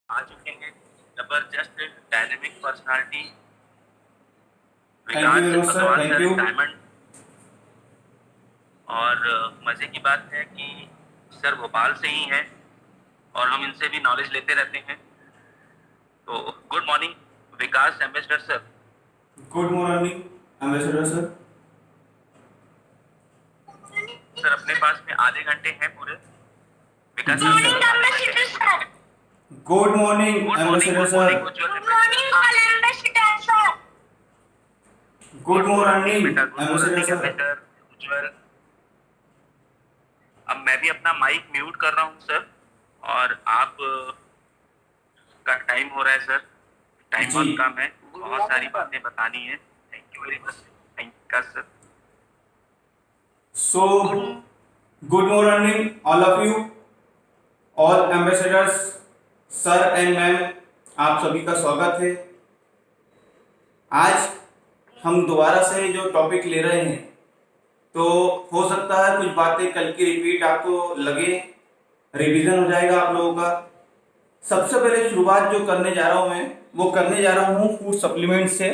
आ चुके हैं जबरदस्त dynamic personality thank you Vikas very much sir, पटवार थैंक सर यू। डायमंड। और मजे की बात है कि सर भोपाल से ही हैं और हम इनसे भी नॉलेज लेते रहते हैं। तो good morning Vikas ambassador sir. Good morning ambassador sir. Sir अपने पास में आधे घंटे हैं पूरे। Vikas ji sir sir. आधे घंटे हैं पूरे। Good morning ambassador good sir. Morning Ujjwal ambassador sir. Good good morning morning बेटा, good ambassador morning sir. Ambassador Ujjwal. अब मैं भी अपना माइक म्यूट कर रहा हूँ सर। और आप का टाइम हो रहा है सर। टाइम जी। बहुत कम है, बहुत सारी बातें बतानी है। Thank you very much. Thank you sir. So good morning all of you, all ambassadors, sir and ma'am, आप सभी का स्वागत है। आज हम दोबारा से जो टॉपिक ले रहे हैं, तो हो सकता है कुछ बातें कल की रिपीट आपको लगे, रिवीजन हो जाएगा आप लोगों का। सबसे पहले शुरुआत जो करने जा रहा हूं मैं, वो करने जा रहा हूं फूड सप्लीमेंट से।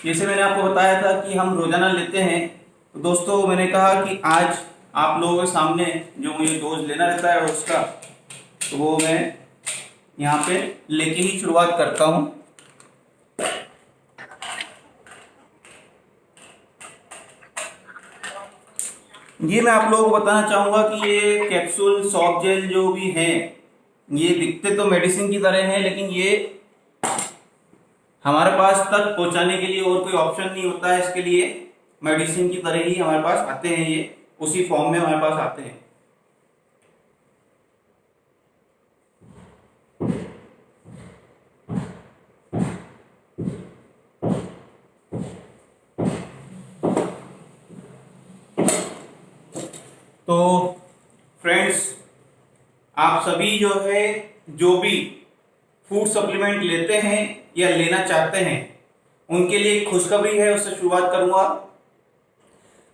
जैसे मैंने आपको बताया था कि हम रोजाना लेते हैं, तो दोस्तों मैंने कहा कि आज आप लोगों के सामने जो मुझे डोज लेना रहता है उसका, तो वो मैं यहाँ पे लेके ही शुरुआत करता हूँ। ये मैं आप लोगों को बताना चाहूंगा कि ये कैप्सूल सॉफ्ट जेल जो भी हैं, ये दिखते तो मेडिसिन की तरह हैं, लेकिन ये हमारे पास तक पहुंचाने के लिए और कोई ऑप्शन नहीं होता है। इसके लिए मेडिसिन की तरह ही हमारे पास आते हैं, ये उसी फॉर्म में हमारे पास आते हैं। तो फ्रेंड्स, आप सभी जो है, जो भी फूड सप्लीमेंट लेते हैं या लेना चाहते हैं, उनके लिए एक खुशखबरी है, उससे शुरुआत करूंगा।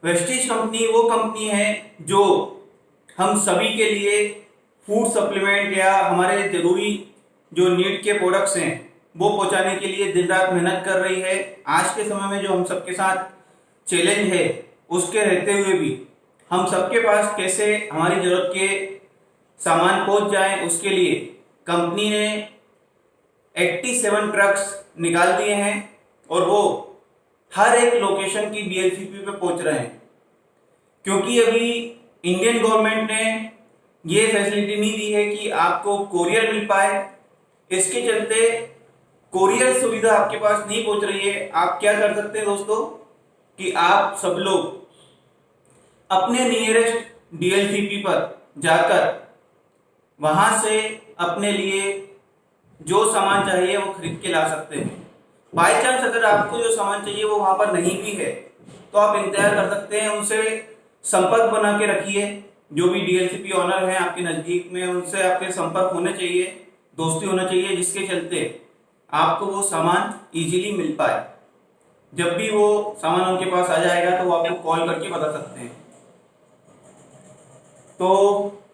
वेस्टीज कंपनी वो कंपनी है जो हम सभी के लिए फूड सप्लीमेंट या हमारे जरूरी जो नीड के प्रोडक्ट्स हैं वो पहुंचाने के लिए दिन रात मेहनत कर रही है। आज के समय में जो हम सबके साथ चैलेंज है, उसके रहते हुए भी हम सबके पास कैसे हमारी जरूरत के सामान पहुंच जाए, उसके लिए कंपनी ने 87 ट्रक्स निकाल दिए हैं और वो हर एक लोकेशन की बीएलसीपी पे पहुंच रहे हैं। क्योंकि अभी इंडियन गवर्नमेंट ने ये फैसिलिटी नहीं दी है कि आपको कोरियर मिल पाए, इसके चलते कोरियर सुविधा आपके पास नहीं पहुंच रही है। आप क्या कर सकते हैं दोस्तों, कि आप सब लोग अपने नियरेस्ट डीएलसीपी पर जाकर वहां से अपने लिए जो सामान चाहिए वो खरीद के ला सकते हैं। बाई चांस अगर आपको जो सामान चाहिए वो वहां पर नहीं भी है, तो आप इंतजार कर सकते हैं, उनसे संपर्क बना के रखिए। जो भी डीएलसीपी ऑनर है आपके नजदीक में, उनसे आपके संपर्क होने चाहिए, दोस्ती होना चाहिए, जिसके चलते आपको वो सामान इजीली मिल पाए। जब भी वो सामान उनके पास आ जाएगा तो वो आपको कॉल करके बता सकते हैं। तो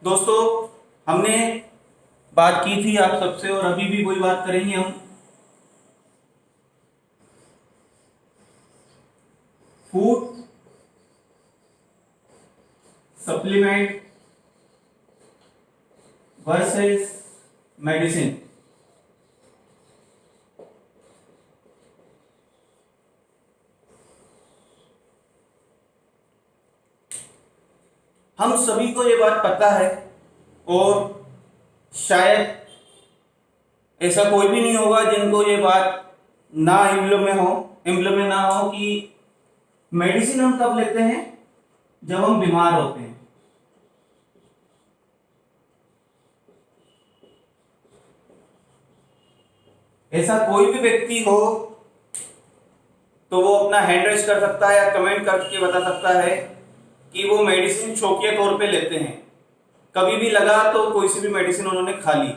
दोस्तों, हमने बात की थी आप सबसे, और अभी भी वही बात करेंगे हम। Food supplement versus medicine. हम सभी को ये बात पता है, और शायद ऐसा कोई भी नहीं होगा जिनको ये बात ना इम्प्लीमेंट ना हो कि मेडिसिन हम कब लेते हैं, जब हम बीमार होते हैं। ऐसा कोई भी व्यक्ति हो तो वो अपना हैंड रेज कर सकता है या कमेंट करके बता सकता है कि वो मेडिसिन शौकिया तौर पे लेते हैं। कभी भी लगा तो कोई सी भी मेडिसिन उन्होंने खा ली,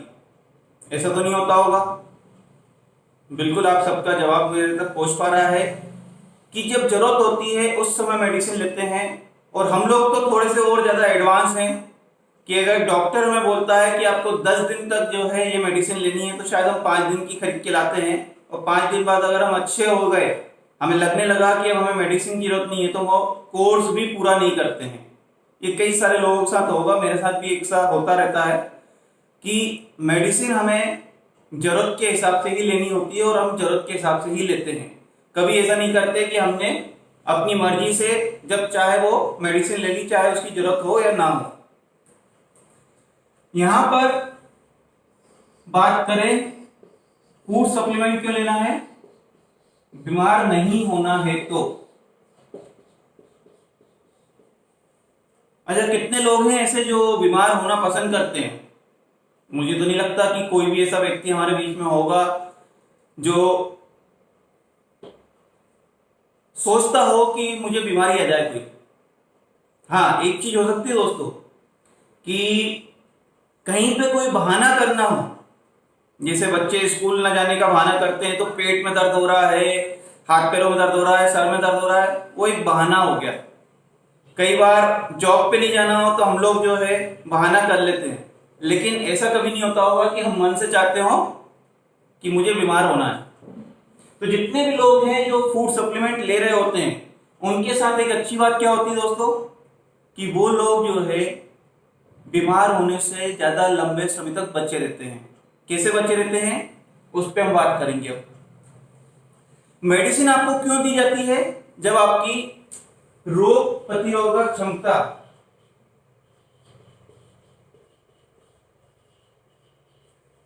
ऐसा तो नहीं होता होगा। बिल्कुल आप सबका जवाब मेरे तक पहुंच पा रहा है कि जब जरूरत होती है उस समय मेडिसिन लेते हैं। और हम लोग तो थोड़े से और ज्यादा एडवांस हैं कि अगर डॉक्टर हमें बोलता है कि आपको 10 दिन तक जो है ये मेडिसिन लेनी है, तो शायद हम 5 दिन की खरीद के लाते हैं और 5 दिन बाद अगर हम अच्छे हो गए, हमें लगने लगा कि अब हमें मेडिसिन की जरूरत नहीं है, तो वो कोर्स भी पूरा नहीं करते हैं। ये कई सारे लोगों के साथ होगा, मेरे साथ भी एक साथ होता रहता है कि मेडिसिन हमें जरूरत के हिसाब से ही लेनी होती है और हम जरूरत के हिसाब से ही लेते हैं। कभी ऐसा नहीं करते कि हमने अपनी मर्जी से जब चाहे वो मेडिसिन ले ली, चाहे उसकी जरूरत हो या ना हो। यहां पर बात करें फूड सप्लीमेंट क्यों लेना है, बीमार नहीं होना है तो। अच्छा, कितने लोग हैं ऐसे जो बीमार होना पसंद करते हैं? मुझे तो नहीं लगता कि कोई भी ऐसा व्यक्ति हमारे बीच में होगा जो सोचता हो कि मुझे बीमारी आ जाए कोई। हाँ, एक चीज हो सकती है दोस्तों कि कहीं पे कोई बहाना करना हो, जैसे बच्चे स्कूल ना जाने का बहाना करते हैं, तो पेट में दर्द हो रहा है, हाथ पैरों में दर्द हो रहा है, सर में दर्द हो रहा है, वो एक बहाना हो गया। कई बार जॉब पे नहीं जाना हो तो हम लोग जो है बहाना कर लेते हैं, लेकिन ऐसा कभी नहीं होता होगा कि हम मन से चाहते हो कि मुझे बीमार होना है। तो जितने भी लोग हैं जो फूड सप्लीमेंट ले रहे होते हैं, उनके साथ एक अच्छी बात क्या होती है दोस्तों कि वो लोग जो है बीमार होने से ज्यादा लंबे समय तक बचे रहते हैं। कैसे बचे रहते हैं उस पर हम बात करेंगे। अब मेडिसिन आपको क्यों दी जाती है? जब आपकी रोग प्रतिरोधक क्षमता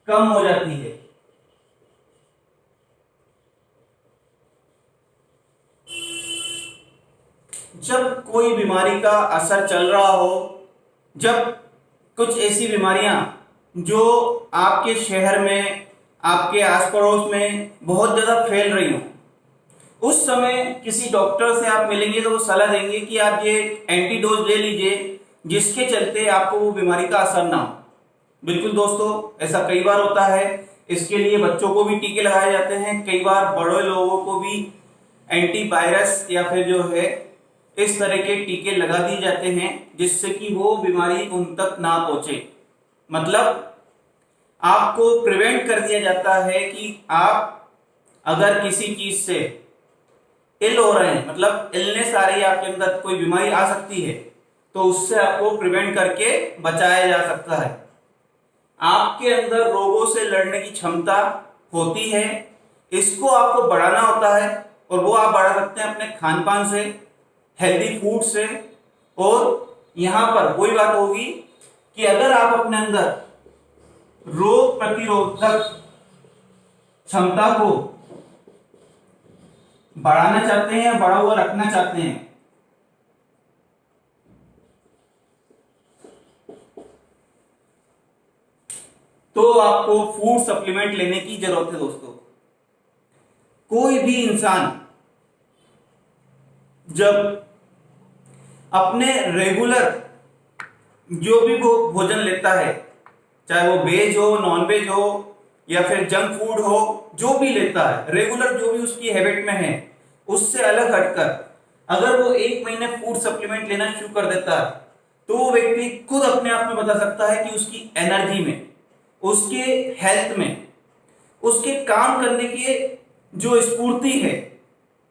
कम हो जाती है। जब कोई बीमारी का असर चल रहा हो, जब कुछ ऐसी बीमारियां जो आपके शहर में, आपके आस पड़ोस में बहुत ज्यादा फैल रही हो, उस समय किसी डॉक्टर से आप मिलेंगे तो वो सलाह देंगे कि आप ये एंटीडोज ले लीजिए, जिसके चलते आपको वो बीमारी का असर ना हो। बिल्कुल दोस्तों, ऐसा कई बार होता है। इसके लिए बच्चों को भी टीके लगाए जाते हैं, कई बार बड़े लोगों को भी एंटीवायरस या फिर जो है इस तरह के टीके लगा दिए जाते हैं, जिससे कि वो बीमारी उन तक ना पहुंचे। मतलब आपको प्रिवेंट कर दिया जाता है कि आप अगर किसी चीज से इल हो रहे हैं, मतलब इलनेस आ रही है आपके अंदर, कोई बीमारी आ सकती है, तो उससे आपको प्रिवेंट करके बचाया जा सकता है। आपके अंदर रोगों से लड़ने की क्षमता होती है, इसको आपको बढ़ाना होता है, और वो आप बढ़ा सकते हैं अपने खान पान से, हेल्दी फूड से। और यहां पर वही बात होगी कि अगर आप अपने अंदर रोग प्रतिरोधक क्षमता को बढ़ाना चाहते हैं या बढ़ा हुआ रखना चाहते हैं, तो आपको फूड सप्लीमेंट लेने की जरूरत है दोस्तों। कोई भी इंसान जब अपने रेगुलर जो भी वो भोजन लेता है, चाहे वो वेज हो, नॉन वेज हो या फिर जंक फूड हो, जो भी लेता है रेगुलर, जो भी उसकी हैबिट में है, उससे अलग हटकर अगर वो 1 महीने फूड सप्लीमेंट लेना शुरू कर देता है, तो वो व्यक्ति खुद अपने आप में बता सकता है कि उसकी एनर्जी में, उसके हेल्थ में, उसके काम करने की जो स्फूर्ति है,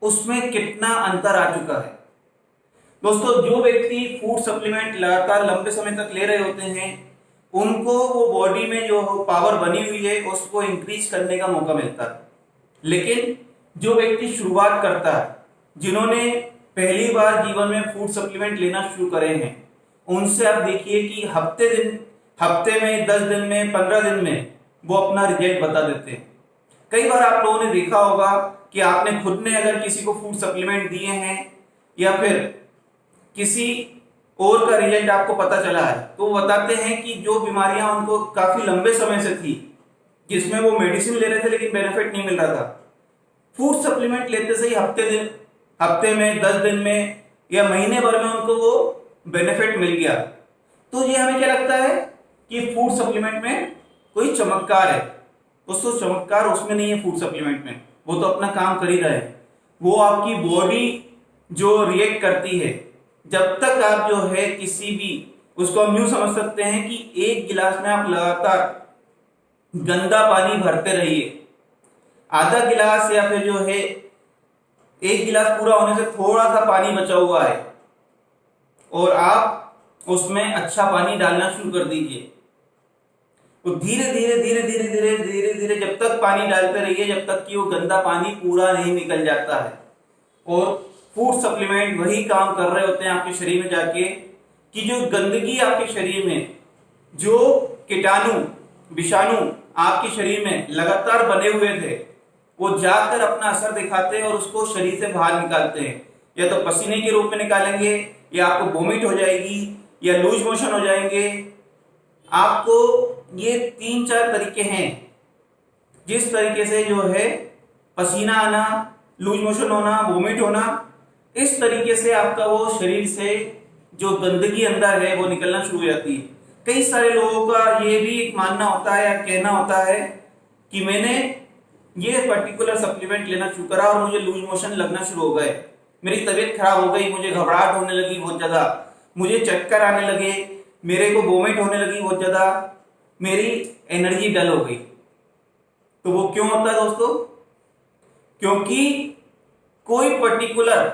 उसमें कितना अंतर आ चुका है। दोस्तों, जो व्यक्ति फूड सप्लीमेंट लगातार लंबे समय तक ले रहे होते हैं, उनको वो बॉडी में जो पावर बनी हुई है उसको इंक्रीज करने का मौका मिलता है। लेकिन जो व्यक्ति शुरुआत करता है, जिन्होंने पहली बार जीवन में फूड सप्लीमेंट लेना शुरू करे हैं, उनसे आप देखिए कि हफ्ते में, 10 दिन में, 15 दिन में वो अपना रिजल्ट बता देते हैं। कई बार आप लोगों ने देखा होगा कि आपने खुद ने अगर किसी को फूड सप्लीमेंट दिए हैं या फिर किसी और का रिजल्ट आपको पता चला है, तो वो बताते हैं कि जो बीमारियां उनको काफी लंबे समय से थी, जिसमें वो मेडिसिन ले रहे थे लेकिन बेनिफिट नहीं मिल रहा था, फूड सप्लीमेंट लेते से ही हफ्ते में, 10 दिन में या महीने भर में उनको वो बेनिफिट मिल गया। तो ये हमें क्या लगता है कि फूड सप्लीमेंट में कोई चमत्कार है। दोस्तों, चमत्कार उसमें नहीं है फूड सप्लीमेंट में, वो तो अपना काम कर ही रहे हैं। वो आपकी बॉडी जो रिएक्ट करती है, जब तक आप जो है किसी भी उसको हम यूं समझ सकते हैं कि एक गिलास में आप लगातार गंदा पानी भरते रहिए। आधा गिलास या फिर जो है एक गिलास पूरा होने से थोड़ा सा पानी बचा हुआ है और आप उसमें अच्छा पानी डालना शुरू कर दीजिए। तो धीरे धीरे धीरे धीरे धीरे धीरे धीरे जब तक पानी डालते रहिए जब तक कि वो गंदा पानी पूरा नहीं निकल जाता है। और फूड सप्लीमेंट वही काम कर रहे होते हैं आपके शरीर में जाके कि जो गंदगी आपके शरीर में, जो कीटाणु विषाणु आपके शरीर में लगातार बने हुए थे, वो जाकर अपना असर दिखाते हैं और उसको शरीर से बाहर निकालते हैं। या तो पसीने के रूप में निकालेंगे, या आपको वोमिट हो जाएगी, या लूज मोशन हो जाएंगे। आपको ये 3-4 तरीके हैं जिस तरीके से जो है पसीना आना, लूज मोशन होना, वोमिट होना, इस तरीके से आपका वो शरीर से जो गंदगी अंदर है वो निकलना शुरू हो जाती है। कई सारे लोगों का ये भी एक मानना होता है या कहना होता है कि मैंने ये पर्टिकुलर सप्लीमेंट लेना शुरू करा और मुझे लूज मोशन लगना शुरू हो गए, मेरी तबीयत खराब हो गई, मुझे घबराहट होने लगी बहुत ज्यादा, मुझे चक्कर आने लगे, मेरे को वोमिट होने लगी बहुत ज्यादा, मेरी एनर्जी डल हो गई। तो वो क्यों होता है दोस्तों? क्योंकि कोई पर्टिकुलर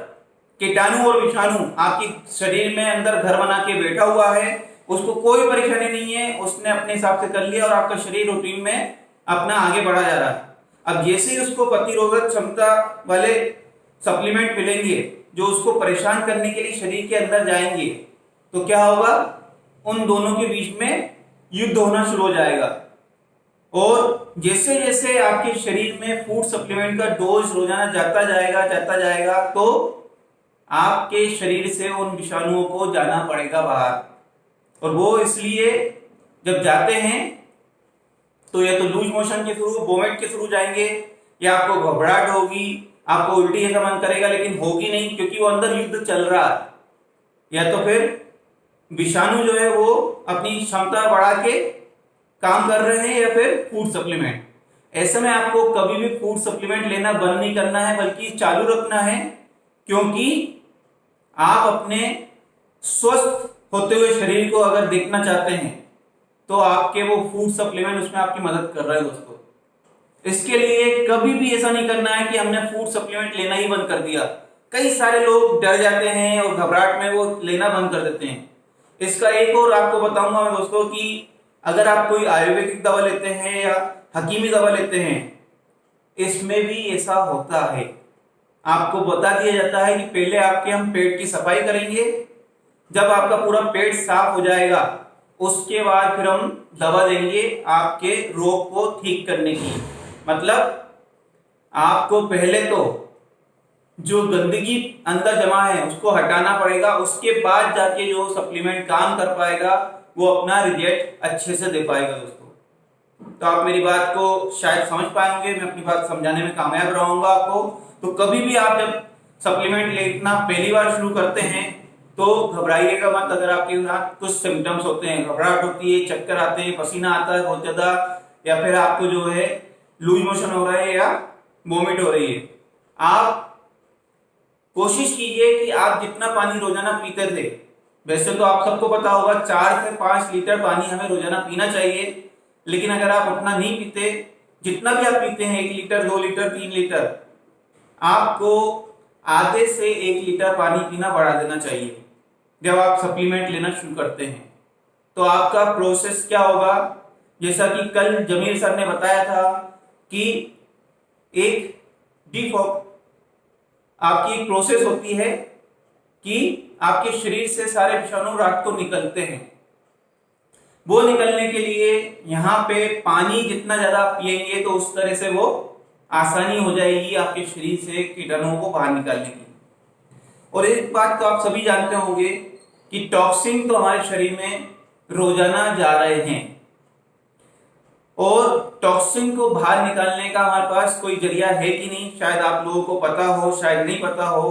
कीटाणु और विषाणु आपके शरीर में अंदर घर बना के बैठा हुआ है, उसको कोई परेशानी नहीं है, उसने अपने हिसाब से कर लिया और आपका शरीर रूटीन में अपना आगे बढ़ा जा रहा है। अब जैसे ही उसको प्रतिरोधक क्षमता वाले सप्लीमेंट मिलेंगे जो उसको परेशान करने के लिए शरीर के अंदर जाएंगे, तो क्या होगा? उन दोनों के बीच में युद्ध होना शुरू हो जाएगा। और जैसे जैसे आपके शरीर में फूड सप्लीमेंट का डोज रोजाना जाता जाएगा तो आपके शरीर से उन विषाणुओं को जाना पड़ेगा बाहर। और वो इसलिए जब जाते हैं तो या तो लूज मोशन के थ्रू, वोमिट के थ्रू जाएंगे, या आपको घबराहट होगी, आपको उल्टी जैसा मन करेगा, लेकिन होगी नहीं क्योंकि वो अंदर युद्ध चल रहा है। या तो फिर विषाणु जो है वो अपनी क्षमता बढ़ा के काम कर रहे हैं, या फिर फूड सप्लीमेंट। ऐसे में आपको कभी भी फूड सप्लीमेंट लेना बंद नहीं करना है, बल्कि चालू रखना है, क्योंकि आप अपने स्वस्थ होते हुए शरीर को अगर देखना चाहते हैं तो आपके वो फूड सप्लीमेंट उसमें आपकी मदद कर रहे हैं दोस्तों। इसके लिए कभी भी ऐसा नहीं करना है कि हमने फूड सप्लीमेंट लेना ही बंद कर दिया। कई सारे लोग डर जाते हैं और घबराहट में वो लेना बंद कर देते हैं। इसका एक और आपको बताऊंगा मैं दोस्तों कि अगर आप कोई आयुर्वेदिक दवा लेते हैं या हकीमी दवा लेते हैं, इसमें भी ऐसा होता है। आपको बता दिया जाता है कि पहले आपके हम पेट की सफाई करेंगे, जब आपका पूरा पेट साफ हो जाएगा उसके बाद फिर हम दवा देंगे आपके रोग को ठीक करने की। मतलब आपको पहले तो जो गंदगी अंदर जमा है उसको हटाना पड़ेगा, उसके बाद जाके जो सप्लीमेंट काम कर पाएगा वो अपना रिजल्ट अच्छे से दे पाएगा दोस्तों। तो आप मेरी बात को शायद समझ पाएंगे, मैं अपनी बात समझाने में कामयाब रहूंगा आपको। तो कभी भी आप जब सप्लीमेंट लेना पहली बार शुरू करते हैं तो घबराइएगा मत। अगर आपके साथ कुछ सिम्टम्स होते हैं, घबराहट होती है, चक्कर आते हैं, पसीना आता है बहुत ज्यादा, या फिर आपको जो है लूज मोशन हो रहा है या वोमिट हो रही है, आप कोशिश कीजिए कि आप जितना पानी रोजाना पीते थे, वैसे तो आप सबको पता होगा 4 से 5 लीटर पानी हमें रोजाना पीना चाहिए, लेकिन अगर आप उतना नहीं पीते, जितना भी आप पीते हैं 1 लीटर, 2 लीटर, 3 लीटर, आपको आधे से 1 लीटर पानी पीना बढ़ा देना चाहिए जब आप सप्लीमेंट लेना शुरू करते हैं। तो आपका प्रोसेस क्या होगा, जैसा कि कल जमीर सर ने बताया था कि एक डिफॉक आपकी एक प्रोसेस होती है कि आपके शरीर से सारे विषाणु रात को निकलते हैं। वो निकलने के लिए यहाँ पे पानी जितना ज्यादा पिएंगे तो उस तरह से वो आसानी हो जाएगी आपके शरीर से कीटाणुओं को बाहर निकालने की। और एक बात तो आप सभी जानते होंगे कि टॉक्सिन तो हमारे शरीर में रोजाना जा रहे हैं, और टॉक्सिन को बाहर निकालने का हमारे पास कोई जरिया है कि नहीं, शायद आप लोगों को पता हो, शायद नहीं पता हो।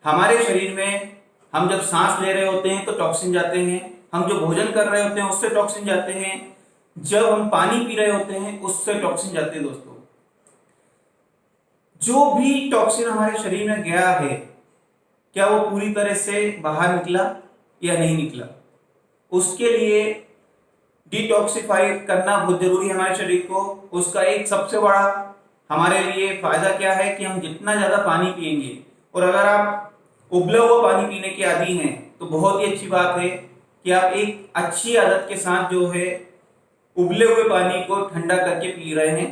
हमारे शरीर में हम जब सांस ले रहे होते हैं तो टॉक्सिन जाते हैं, हम जो भोजन कर रहे होते हैं उससे टॉक्सिन जाते हैं, जब हम पानी पी रहे होते हैं उससे टॉक्सिन जाते हैं दोस्तों। जो भी टॉक्सिन हमारे शरीर में गया है, क्या वो पूरी तरह से बाहर निकला या नहीं निकला? उसके लिए डिटॉक्सिफाई करना बहुत जरूरी है हमारे शरीर को। उसका एक सबसे बड़ा हमारे लिए फायदा क्या है कि हम जितना ज्यादा पानी पिएंगे, और अगर आप उबला हुआ पानी पीने के आदी हैं तो बहुत ही अच्छी बात है कि आप एक अच्छी आदत के साथ जो है उबले हुए पानी को ठंडा करके पी रहे हैं,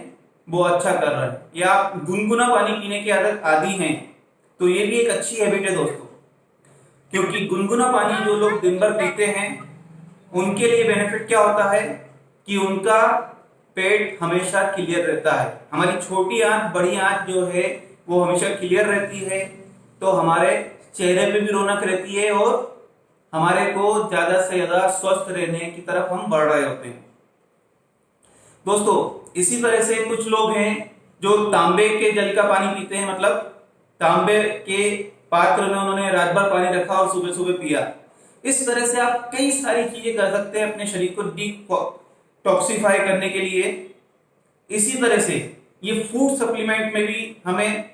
वो अच्छा कर रहे हैं। या आप गुनगुना पानी पीने की आदत आदी हैं तो ये भी एक अच्छी हैबिट है दोस्तों, क्योंकि गुनगुना पानी जो लोग दिन भर पीते हैं उनके लिए बेनिफिट क्या होता है कि उनका पेट हमेशा क्लियर रहता है। हमारी छोटी आंत बड़ी आंत जो है वो हमेशा क्लियर रहती है, तो हमारे चेहरे पे भी रौनक रहती है और हमारे को ज्यादा से ज्यादा स्वस्थ रहने की तरफ हम बढ़ रहे होते हैं दोस्तों। इसी तरह से कुछ लोग हैं जो तांबे के जल का पानी पीते हैं, मतलब तांबे के पात्र में उन्होंने रात भर पानी रखा और सुबह सुबह पिया। इस तरह से आप कई सारी चीजें कर सकते हैं अपने शरीर को डिटॉक्सिफाई करने के लिए। इसी तरह से ये फूड सप्लीमेंट में भी हमें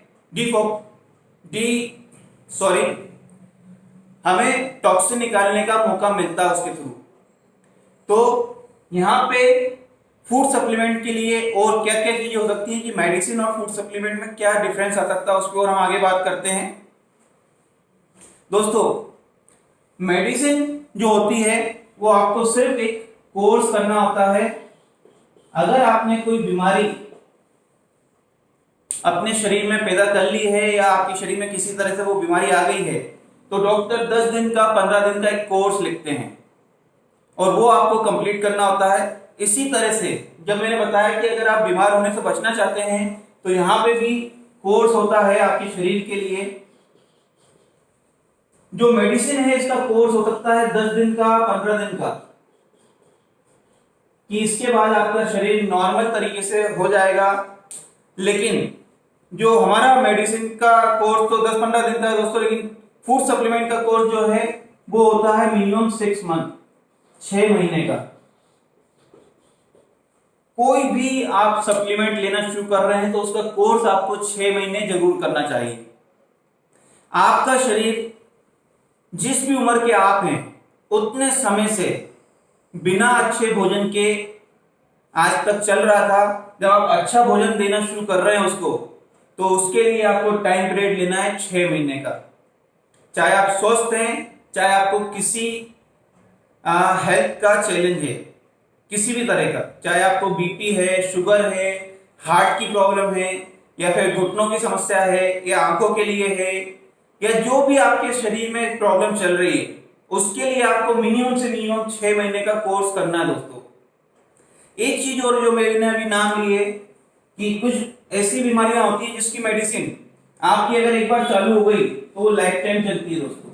हमें टॉक्सिन निकालने का मौका मिलता है उसके थ्रू। तो यहाँ पे फूड सप्लीमेंट के लिए और क्या क्या चीजें हो सकती हैं कि मेडिसिन और फूड सप्लीमेंट में क्या डिफरेंस आ सकता है उसकी ओर हम आगे बात करते हैं दोस्तों। मेडिसिन जो होती है वो आपको सिर्फ एक कोर्स करना होता है। अगर आपने कोई बीमारी अपने शरीर में पैदा कर ली है या आपके शरीर में किसी तरह से वो बीमारी आ गई है, तो डॉक्टर 10 दिन का 15 दिन का एक कोर्स लिखते हैं और वो आपको कंप्लीट करना होता है। इसी तरह से जब मैंने बताया कि अगर आप बीमार होने से बचना चाहते हैं तो यहाँ पे भी कोर्स होता है आपके शरीर के लिए। जो मेडिसिन है इसका कोर्स हो सकता है 10 दिन का 15 दिन का, कि इसके बाद आपका शरीर नॉर्मल तरीके से हो जाएगा। लेकिन जो हमारा मेडिसिन का कोर्स तो 10-15 दिन का है दोस्तों, लेकिन फूड सप्लीमेंट का कोर्स जो है वो होता है मिनिमम 6 मंथ, 6 महीने का। कोई भी आप सप्लीमेंट लेना शुरू कर रहे हैं तो उसका कोर्स आपको 6 महीने जरूर करना चाहिए। आपका शरीर जिस भी उम्र के आप हैं उतने समय से बिना अच्छे भोजन के आज तक चल रहा था। जब आप अच्छा भोजन देना शुरू कर रहे हैं उसको, तो उसके लिए आपको टाइम पीरियड लेना है 6 महीने का। चाहे आप स्वस्थ हैं, चाहे आपको किसी हेल्थ का चैलेंज है, किसी भी तरह का, चाहे आपको बीपी है, शुगर है, हार्ट की प्रॉब्लम है, या फिर घुटनों की समस्या है, या आंखों के लिए है, या जो भी आपके शरीर में प्रॉब्लम चल रही है, उसके लिए आपको मिनिमम से मिनिमम 6 महीने का कोर्स करना है दोस्तों। एक चीज और जो मैंने अभी नाम ली है कि कुछ ऐसी बीमारियां होती है जिसकी मेडिसिन आपकी अगर एक बार चालू हो गई तो वो लाइफ टाइम चलती है दोस्तों।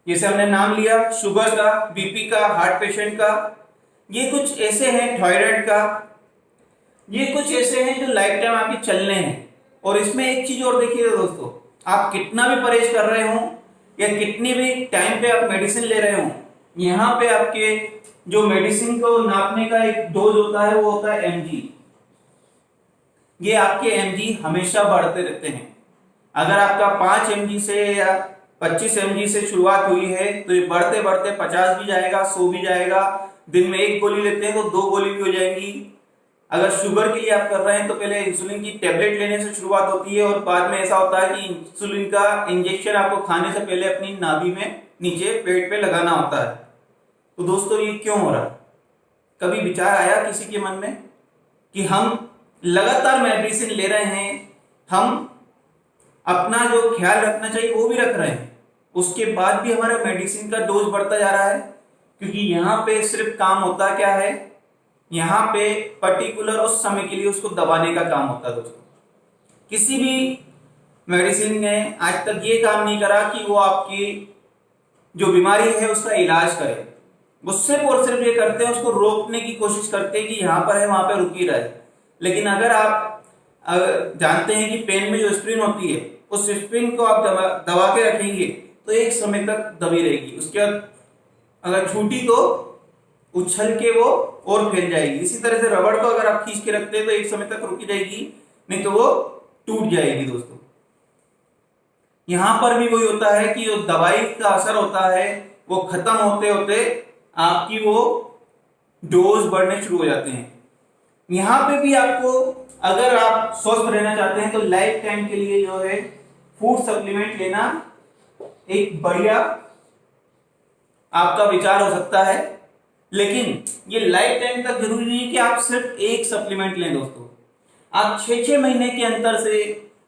जैसे हमने नाम लिया शुगर का, बीपी का, हार्ट पेशेंट का, ये कुछ ऐसे हैं, थायराइड का, ये कुछ ऐसे हैं जो लाइफ टाइम आपके चलने हैं। और इसमें एक चीज और देखिए दोस्तों, आप कितना भी परहेज कर रहे हो या कितनी भी टाइम पे आप मेडिसिन ले रहे हो, यहाँ पे आपके जो मेडिसिन को नापने का एक डोज होता है वो होता है mg। ये आपके mg हमेशा बढ़ते रहते हैं। अगर आपका 5 mg से या 25 mg से शुरुआत हुई है तो ये बढ़ते बढ़ते 50 भी जाएगा, 100 भी जाएगा। दिन में एक गोली लेते हैं तो 2 गोली भी हो जाएंगी। अगर शुगर के लिए आप कर रहे हैं तो पहले इंसुलिन की टेबलेट लेने से शुरुआत होती है और बाद में ऐसा होता है कि इंसुलिन का इंजेक्शन आपको खाने से पहले अपनी नाभि में नीचे पेट पे लगाना होता है। तो दोस्तों ये क्यों हो रहा है? कभी विचार आया किसी के मन में कि हम लगातार मेडिसिन ले रहे हैं, हम अपना जो ख्याल रखना चाहिए वो भी रख रहे हैं, उसके बाद भी हमारा मेडिसिन का डोज बढ़ता जा रहा है। क्योंकि यहाँ पे सिर्फ काम होता क्या है, यहाँ पे पर्टिकुलर उस समय के लिए उसको दबाने का काम होता है दोस्तों। किसी भी मेडिसिन ने आज तक ये काम नहीं करा कि वो आपकी जो बीमारी है उसका इलाज करे। वो सिर्फ और सिर्फ ये करते हैं, उसको रोकने की कोशिश करते हैं कि यहाँ पर है वहां पे रुकी रहे। लेकिन अगर आप जानते हैं कि पेन में जो स्प्रिन होती है, उस स्प्रिन को आप दबा के रखेंगे तो एक समय तक दबी रहेगी। उसके बाद अगर छूटी तो उछल के वो और फैल जाएगी। इसी तरह से रबड़ को अगर आप खींच के रखते हैं तो एक समय तक रुकी जाएगी, नहीं तो वो टूट जाएगी दोस्तों। यहाँ पर भी वही होता है कि जो दवाई का असर होता है वो खत्म होते होते आपकी वो डोज बढ़ने शुरू हो जाते हैं। यहाँ पे भी आपको, अगर आप स्वस्थ रहना चाहते हैं तो लाइफ टाइम के लिए जो है फूड सप्लीमेंट लेना एक बढ़िया आपका विचार हो सकता है। लेकिन ये लाइफ टाइम तक जरूरी नहीं है कि आप सिर्फ एक सप्लीमेंट लें दोस्तों। आप 6-6 महीने के अंतर से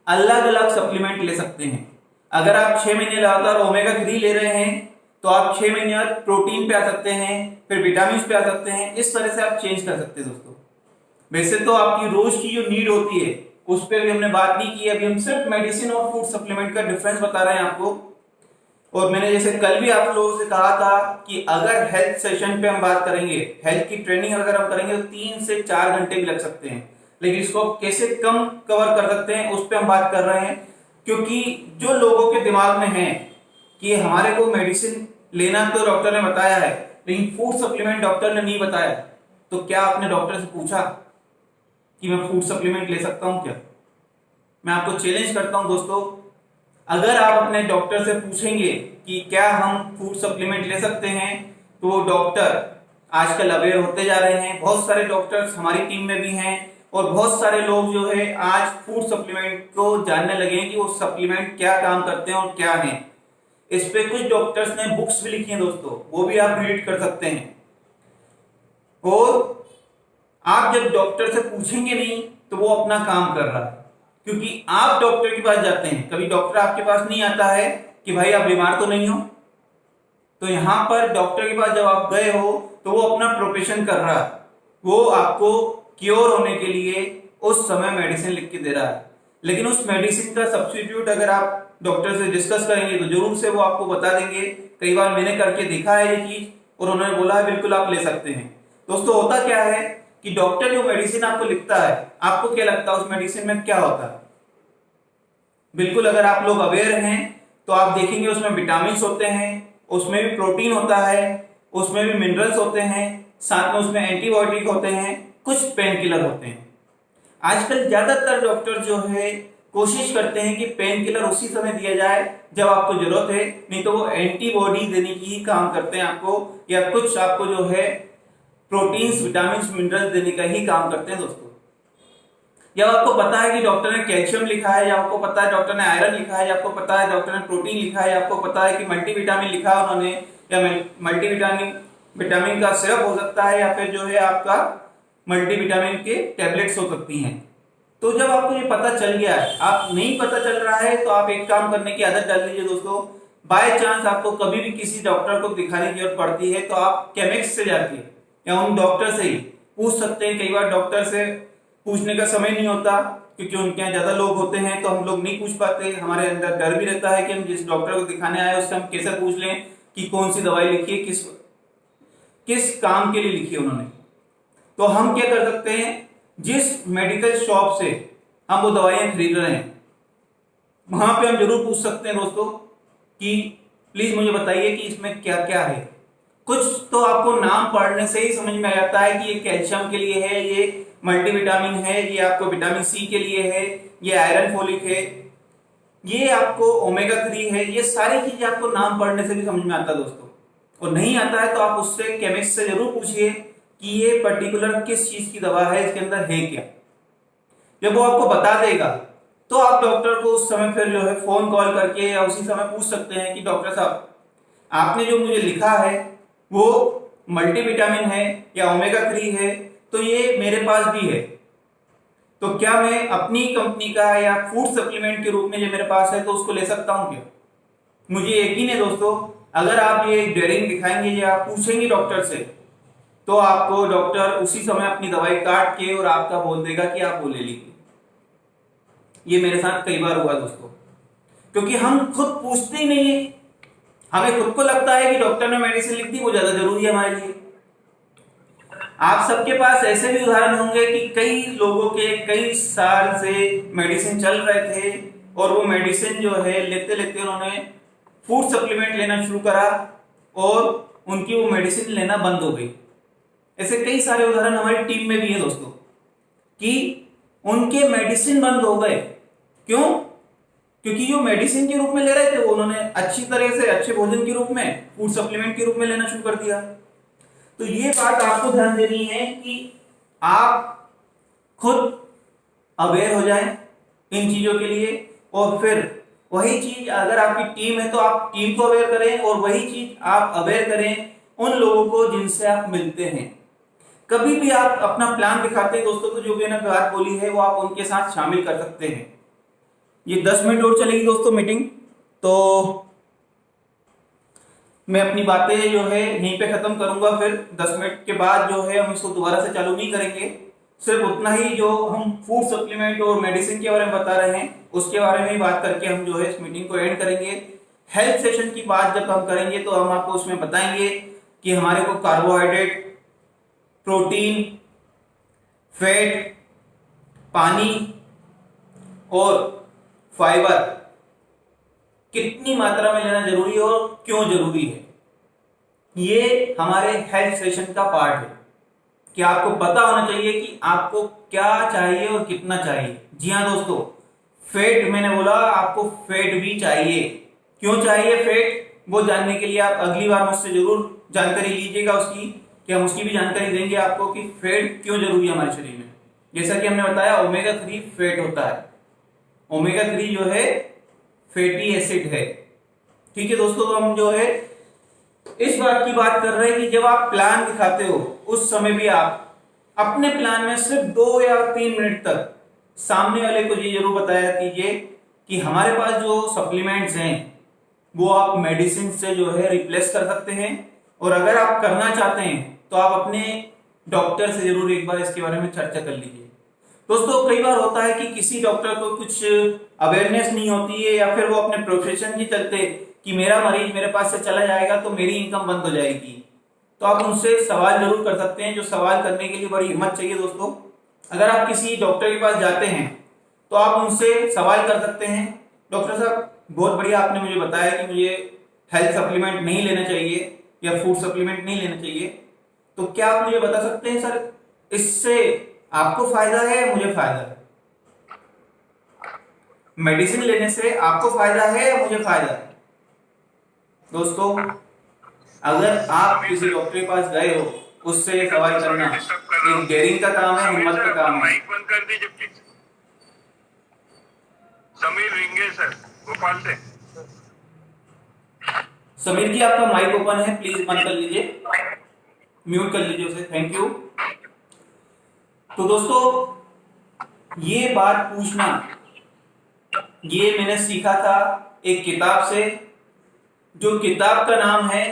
अलग अलग सप्लीमेंट ले सकते हैं। अगर आप 6 महीने लगातार ओमेगा 3 ले रहे हैं तो आप 6 महीने बाद प्रोटीन पे आ सकते हैं, फिर विटामिन पे आ सकते हैं। इस तरह से आप चेंज कर सकते हैं दोस्तों। वैसे तो आपकी रोज की जो नीड होती है उस पर भी हमने बात नहीं की। अभी हम सिर्फ मेडिसिन और फूड सप्लीमेंट का डिफरेंस बता रहे हैं आपको। और मैंने जैसे कल भी आप लोगों से कहा था कि अगर हेल्थ सेशन पे हम बात करेंगे, हेल्थ की ट्रेनिंग अगर हम करेंगे तो 3 से 4 घंटे भी लग सकते हैं। लेकिन इसको कैसे कम कवर कर सकते हैं उस पर हम बात कर रहे हैं। क्योंकि जो लोगों के दिमाग में है कि हमारे को मेडिसिन लेना तो डॉक्टर ने बताया है, लेकिन फूड सप्लीमेंट डॉक्टर ने नहीं बताया, तो क्या आपने डॉक्टर से पूछा कि मैं फूड सप्लीमेंट ले सकता हूं क्या? मैं आपको चैलेंज करता हूं दोस्तों, अगर आप अपने डॉक्टर से पूछेंगे कि क्या हम फूड सप्लीमेंट ले सकते हैं, तो वो डॉक्टर आजकल अवेयर होते जा रहे हैं। बहुत सारे डॉक्टर्स हमारी टीम में भी हैं और बहुत सारे लोग जो है आज फूड सप्लीमेंट को जानने लगे हैं कि वो सप्लीमेंट क्या काम करते हैं और क्या है। इस पे कुछ डॉक्टर्स ने बुक्स भी लिखी हैं दोस्तों, वो भी आप रीड कर सकते हैं। और आप जब डॉक्टर से पूछेंगे नहीं तो वो अपना काम कर रहा है। क्योंकि आप डॉक्टर के पास जाते हैं, कभी डॉक्टर आपके पास नहीं आता है कि भाई आप बीमार तो नहीं हो। तो यहां पर डॉक्टर के पास जब आप गए हो तो वो अपना प्रोफेशन कर रहा है, वो आपको क्योर होने के लिए उस समय मेडिसिन लिख के दे रहा है। लेकिन उस मेडिसिन का सब्स्टिट्यूट अगर आप डॉक्टर से डिस्कस करेंगे तो जरूर से वो आपको बता देंगे। कई बार मैंने करके देखा है ये चीज और उन्होंने बोला है बिल्कुल आप ले सकते हैं। दोस्तों होता क्या है कि डॉक्टर जो मेडिसिन आपको लिखता है, आपको क्या लगता है उस मेडिसिन में क्या होता है? बिल्कुल अगर आप लोग अवेयर हैं तो आप देखेंगे उसमें विटामिन होते हैं, उसमें भी प्रोटीन होता है, उसमें भी मिनरल्स होते हैं, साथ में उसमें एंटीबायोटिक होते हैं, कुछ पेन किलर होते हैं। आजकल ज्यादातर डॉक्टर जो है कोशिश करते हैं कि पेन किलर उसी समय दिया जाए जब आपको जरूरत है, नहीं तो वो एंटीबॉडी देने की ही काम करते हैं आपको, या कुछ आपको जो है प्रोटीन्स, विटामिन, मिनरल्स देने का ही काम करते हैं दोस्तों। जब आपको पता है कि डॉक्टर ने कैल्शियम लिखा है, या आपको पता है डॉक्टर ने आयरन लिखा है, या आपको पता है डॉक्टर ने प्रोटीन लिखा है, या आपको पता है कि मल्टीविटामिन लिखा है उन्होंने, या मल्टीविटामिन का सिरप हो सकता है, या फिर जो है आपका मल्टीविटामिन के टैबलेट्स हो सकती हैं। तो जब आपको ये पता चल गया है, आप नहीं पता चल रहा है तो आप एक काम करने की आदत डाल लीजिए दोस्तों। बाय चांस आपको कभी भी किसी डॉक्टर को दिखाने की जरूरत पड़ती है तो आप केमिस्ट से जाके या उन डॉक्टर से ही पूछ सकते हैं। कई बार डॉक्टर से पूछने का समय नहीं होता क्योंकि उनके यहाँ ज्यादा लोग होते हैं, तो हम लोग नहीं पूछ पाते। हमारे अंदर डर भी रहता है कि हम जिस डॉक्टर को दिखाने आए उससे हम कैसे पूछ लें कि कौन सी दवाई लिखी है, किस काम के लिए लिखी है उन्होंने। तो हम क्या कर सकते हैं, जिस मेडिकल शॉप से हम वो दवाइयां खरीद रहे हैं वहां पे हम जरूर पूछ सकते हैं दोस्तों कि प्लीज मुझे बताइए कि इसमें क्या क्या है। कुछ तो आपको नाम पढ़ने से ही समझ में आ जाता है कि ये कैल्शियम के लिए है, ये मल्टीविटामिन है, ये आपको विटामिन सी के लिए है, ये आयरन फोलिक है, ये आपको ओमेगा 3 है। ये सारी चीजें आपको नाम पढ़ने से भी समझ में आता है दोस्तों। और नहीं आता है तो आप उससे केमिस्ट से जरूर पूछिए कि ये पर्टिकुलर किस चीज की दवा है, इसके अंदर है क्या। जब वो आपको बता देगा तो आप डॉक्टर को उस समय फिर जो है फोन कॉल करके या उसी समय पूछ सकते हैं कि डॉक्टर साहब आपने जो मुझे लिखा है वो मल्टीविटामिन है या ओमेगा 3 है, तो ये मेरे पास भी है, तो क्या मैं अपनी कंपनी का या फूड सप्लीमेंट के रूप में जो मेरे पास है तो उसको ले सकता हूं क्या? मुझे यकीन है दोस्तों, अगर आप ये डेयरिंग दिखाएंगे या आप पूछेंगे डॉक्टर से तो आपको डॉक्टर उसी समय अपनी दवाई काट के और आपका बोल देगा कि आप वो ले लीजिए। ये मेरे साथ कई बार हुआ दोस्तों, क्योंकि हम खुद पूछते ही नहीं है। हमें खुद को लगता है कि डॉक्टर ने मेडिसिन लिख दी वो ज्यादा जरूरी है हमारे लिए। आप सबके पास ऐसे भी उदाहरण होंगे कि कई लोगों के कई साल से मेडिसिन चल रहे थे और वो मेडिसिन जो है लेते लेते उन्होंने फूड सप्लीमेंट लेना शुरू करा और उनकी वो मेडिसिन लेना बंद हो गई। ऐसे कई सारे उदाहरण हमारी टीम में भी है दोस्तों कि उनके मेडिसिन बंद हो गए। क्यों? क्योंकि जो मेडिसिन के रूप में ले रहे थे वो उन्होंने अच्छी तरह से अच्छे भोजन के रूप में, फूड सप्लीमेंट के रूप में लेना शुरू कर दिया। तो ये बात आपको ध्यान देनी है कि आप खुद अवेयर हो जाएं इन चीजों के लिए, और फिर वही चीज अगर आपकी टीम है तो आप टीम को अवेयर करें, और वही चीज आप अवेयर करें उन लोगों को जिनसे आप मिलते हैं। कभी भी आप अपना प्लान दिखाते हैं दोस्तों, तो जो भी मैंने बात बोली है वो आप उनके साथ शामिल कर सकते हैं। ये 10 मिनट और चलेगी दोस्तों मीटिंग, तो मैं अपनी बातें जो है यहीं पे खत्म करूंगा। फिर 10 मिनट के बाद जो है हम इसको दोबारा से चालू नहीं करेंगे। सिर्फ उतना ही जो हम फूड सप्लीमेंट और मेडिसिन के बारे में बता रहे हैं उसके बारे में ही बात करके हम जो है इस मीटिंग को एंड करेंगे। हेल्थ सेशन की बात जब हम करेंगे तो हम आपको उसमें बताएंगे कि हमारे को कार्बोहाइड्रेट, प्रोटीन, फैट, पानी और फाइबर कितनी मात्रा में लेना जरूरी है और क्यों जरूरी है। ये हमारे हेल्थ सेशन का पार्ट है कि आपको पता होना चाहिए कि आपको क्या चाहिए और कितना चाहिए। जी हाँ दोस्तों, फैट मैंने बोला, आपको फैट भी चाहिए। क्यों चाहिए फैट, वो जानने के लिए आप अगली बार मुझसे जरूर जानकारी लीजिएगा उसकी, कि हम उसकी भी जानकारी देंगे आपको कि फैट क्यों जरूरी है हमारे शरीर में। जैसा कि हमने बताया ओमेगा 3 फैट होता है। ओमेगा 3 जो है फैटी एसिड है। ठीक है दोस्तों, तो हम जो है इस बात की बात कर रहे हैं कि जब आप प्लान दिखाते हो उस समय भी आप अपने प्लान में सिर्फ 2 या 3 मिनट तक सामने वाले को ये जरूर बताया कीजिए कि हमारे पास जो सप्लीमेंट्स हैं वो आप मेडिसिन से जो है रिप्लेस कर सकते हैं, और अगर आप करना चाहते हैं तो आप अपने डॉक्टर से जरूर एक बार इसके बारे में चर्चा कर लीजिए। दोस्तों कई बार होता है कि किसी डॉक्टर को कुछ अवेयरनेस नहीं होती है, या फिर वो अपने प्रोफेशन के चलते कि मेरा मरीज मेरे पास से चला जाएगा तो मेरी इनकम बंद हो जाएगी, तो आप उनसे सवाल जरूर कर सकते हैं। जो सवाल करने के लिए बड़ी हिम्मत चाहिए दोस्तों। अगर आप किसी डॉक्टर के पास जाते हैं तो आप उनसे सवाल कर सकते हैं, डॉक्टर साहब बहुत बढ़िया आपने मुझे बताया कि मुझे हेल्थ सप्लीमेंट नहीं लेना चाहिए या फूड सप्लीमेंट नहीं लेना चाहिए, तो क्या आप मुझे बता सकते हैं सर इससे आपको फायदा है या मुझे फायदा है? मेडिसिन लेने से आपको फायदा है या मुझे फायदा है? दोस्तों अगर आप किसी डॉक्टर के पास गए हो उससे सवाल करना एक डेयरिंग का काम है, हिम्मत का काम है। माइक बंद कर दीजिए प्लीज। समीर रिंगे सर, भोपाल से। समीर जी आपका माइक ओपन है, प्लीज बंद कर लीजिए, म्यूट कर लीजिए उसे, थैंक यू। तो दोस्तों ये बात पूछना ये मैंने सीखा था एक किताब से, जो किताब का नाम है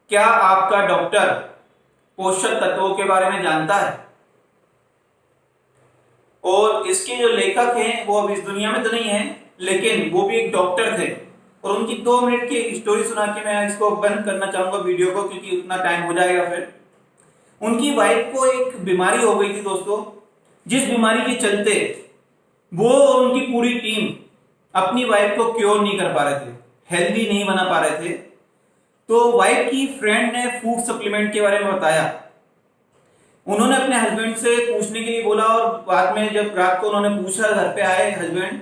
क्या आपका डॉक्टर पोषक तत्वों के बारे में जानता है। और इसके जो लेखक हैं वो अब इस दुनिया में तो नहीं है, लेकिन वो भी एक डॉक्टर थे, और उनकी 2 मिनट की एक स्टोरी सुना के मैं इसको बंद करना चाहूंगा वीडियो को, क्योंकि उतना टाइम हो जाएगा। फिर उनकी वाइफ को एक बीमारी हो गई थी दोस्तों, जिस बीमारी के चलते वो और उनकी पूरी टीम अपनी वाइफ को क्योर नहीं कर पा रहे थे, हेल्दी नहीं बना पा रहे थे। तो वाइफ की फ्रेंड ने फूड सप्लीमेंट के बारे में बताया। उन्होंने अपने हस्बैंड से पूछने के लिए बोला, और बाद में जब रात को उन्होंने पूछा, घर पे आए हस्बैंड